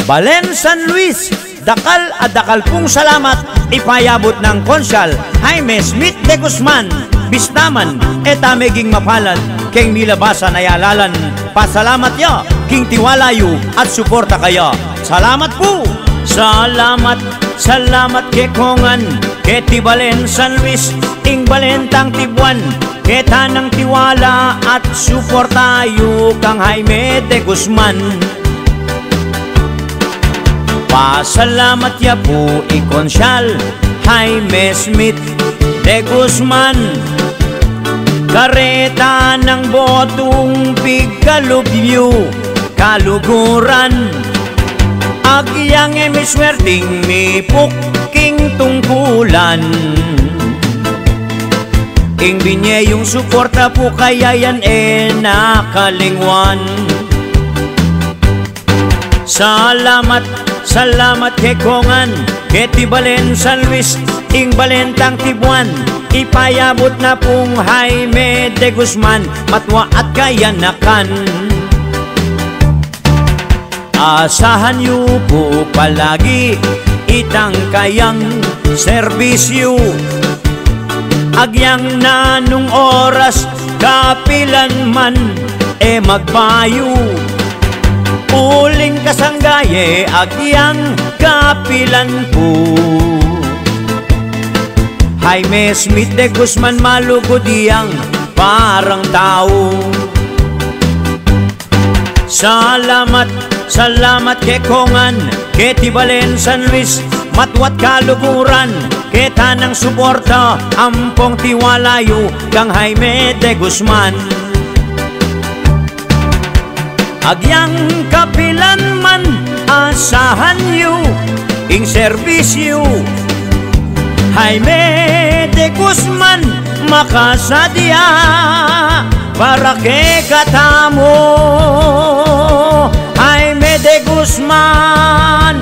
Balen San Luis, dakal at dakal pong salamat ipayabot ng Konsyal Jaime Smith de Guzman. Bistaman eta meging mapalad keng milabasan ay alalan. Pasalamat ya king tiwalayo at suporta kaya. Salamat po. Salamat, salamat ke kongan ke ti Balen San Luis ing balentang tibuan ke tanang tiwala at suportayo kang Jaime de Guzman. Pasalamat ya po ikonsyal Jaime Smith de Guzman. Kareta ng botong pigkalubyo kaluguran. Agyang emiswerting mi puking tungkulan. Ing binye yung suporta po kaya yan nakalingwan. Salamat, salamat ke kongan ke ti Balen San Luis ing balentang tibuan. Ipayabot na pong Jaime de Guzman matwa at kayanakan. Asahan niyo po palagi itang kayang serbisyo. Agyang nanong oras kapilan man magbayo. Uling kasanggaye agyang kapilan po. Jaime Smith de Guzman malugod iyang parang tao. Salamat, salamat ke kongan ke ti Balen San Luis matwat kaluguran ke tanang suporta ampong tiwalayo kang Jaime de Guzman. Agyang kapilan man asahan yu ing serbisyo. Jaime de Guzman makasadya para ke katamo. Jaime de Guzman.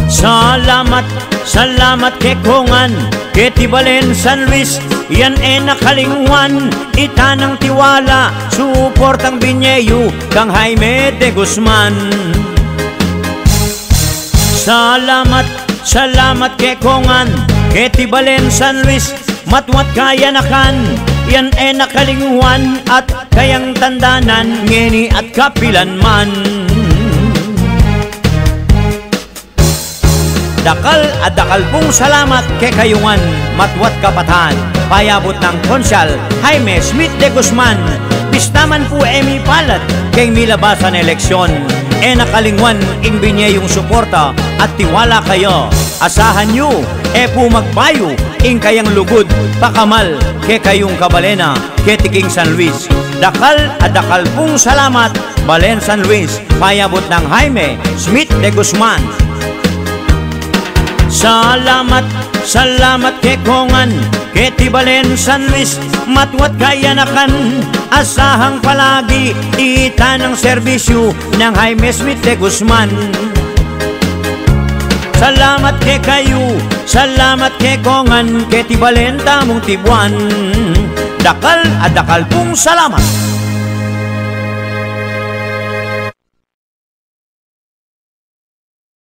Salamat, salamat ke kongan ke ti Balen San Luis yan nakalingwan. Itanang tiwala suportang binyeyo kang Jaime de Guzman. Salamat, salamat ke kongan ke ti Balen San Luis matwat kayanakan. Yan nakalingwan at kayang tandanan ngeni at kapilan man. Dakal at dakal pong salamat ke kayungan matwat kapatan. Payabot ng Konsyal Jaime Smith de Guzman. Bistaman po palad kay milabasan eleksyon. Nakalingwan ing binyayong suporta at tiwala kayo. Asahan nyo po magpayo ing kayang lugod pakamal ke kayong kabalena ke tiking San Luis. Dakal at dakal pong salamat Balen San Luis. Payabot ng Jaime Smith de Guzman. Salamat, salamat ke kongan ke ti Balen San Luis matwat kayanakan. Asahang palagi itanang serbisyo ng Jaime Smith de Guzman. Salamat ke kayo, salamat ke kongan ke ti Balen tamong tibuan. Dakal at dakal pong salamat.